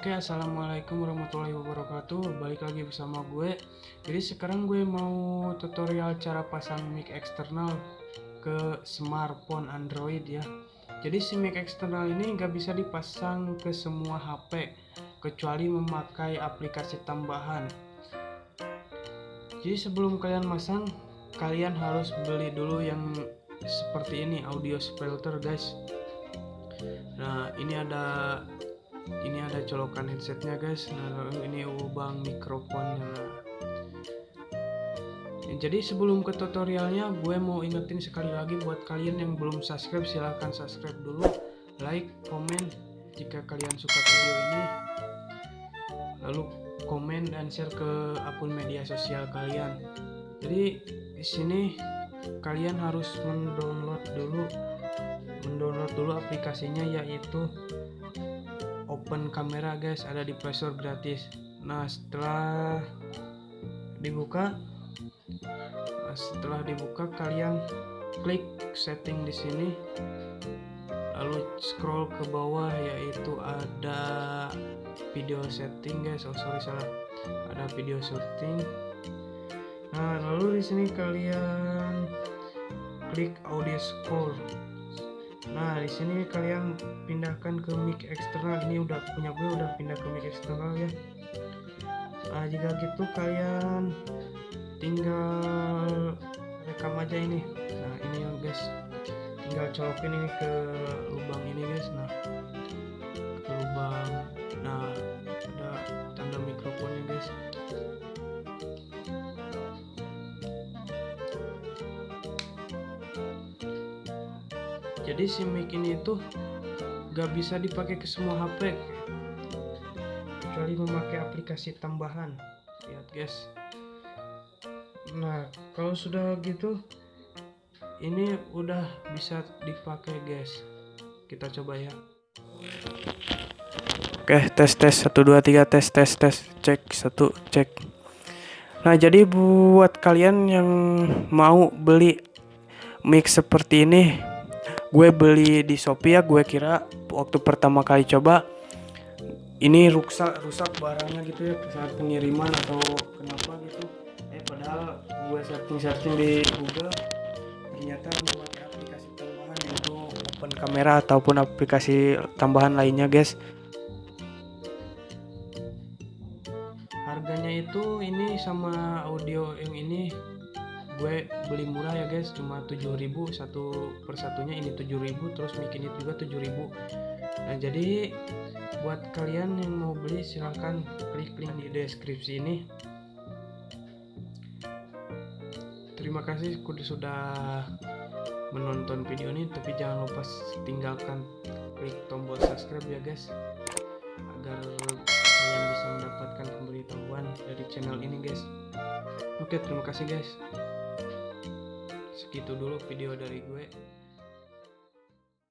Oke, assalamualaikum warahmatullahi wabarakatuh. Balik lagi bersama gue. Jadi sekarang gue mau tutorial cara pasang mic eksternal ke smartphone Android ya. Jadi si mic eksternal ini nggak bisa dipasang ke semua HP kecuali memakai aplikasi tambahan. Jadi sebelum kalian masang, kalian harus beli dulu yang seperti ini, audio filter guys. Nah, ini ada colokan headsetnya guys. Nah, lalu ini lubang mikrofonnya. Jadi sebelum ke tutorialnya, gue mau ingetin sekali lagi buat kalian yang belum subscribe, silahkan subscribe dulu, like, komen jika kalian suka video ini, lalu komen dan share ke akun media sosial kalian. Jadi di sini kalian harus mendownload dulu aplikasinya, yaitu Open Camera guys, ada di Play Store gratis. Nah, setelah dibuka kalian klik setting di sini, lalu scroll ke bawah, yaitu ada video setting guys. Salah, ada video setting. Nah, lalu di sini kalian klik audio score. Nah, di sini kalian pindahkan ke mic eksternal. Ini udah punya gue, udah pindah ke mic eksternal ya. Nah, jika gitu kalian tinggal rekam aja ini. Nah, ini ya guys, tinggal colokin ini ke lubang ini guys. Nah, ke lubang, nah ada tanda mikrofonnya guys. Jadi si mic ini tuh gak bisa dipakai ke semua HP kecuali memakai aplikasi tambahan. Lihat guys. Nah, kalau sudah gitu, ini udah bisa dipakai guys. Kita coba ya. Oke, tes 1 2 3, tes cek 1 cek. Nah, jadi buat kalian yang mau beli mic seperti ini, gue beli di Shopee ya. Gue kira waktu pertama kali coba ini rusak barangnya gitu ya saat pengiriman atau kenapa gitu. Padahal gue searching di Google, ternyata memakai aplikasi tambahan yaitu Open Camera ataupun aplikasi tambahan lainnya guys. Harganya itu ini sama audio yang ini gue beli murah ya guys, cuma 7.000 satu persatunya. Ini 7.000, terus mic ini juga 7.000. Nah, jadi buat kalian yang mau beli silahkan klik link di deskripsi ini. Terima kasih sudah menonton video ini, tapi jangan lupa tinggalkan klik tombol subscribe ya guys, agar kalian bisa mendapatkan pemberitahuan dari channel ini guys. Oke, terima kasih guys. Segitu dulu video dari gue.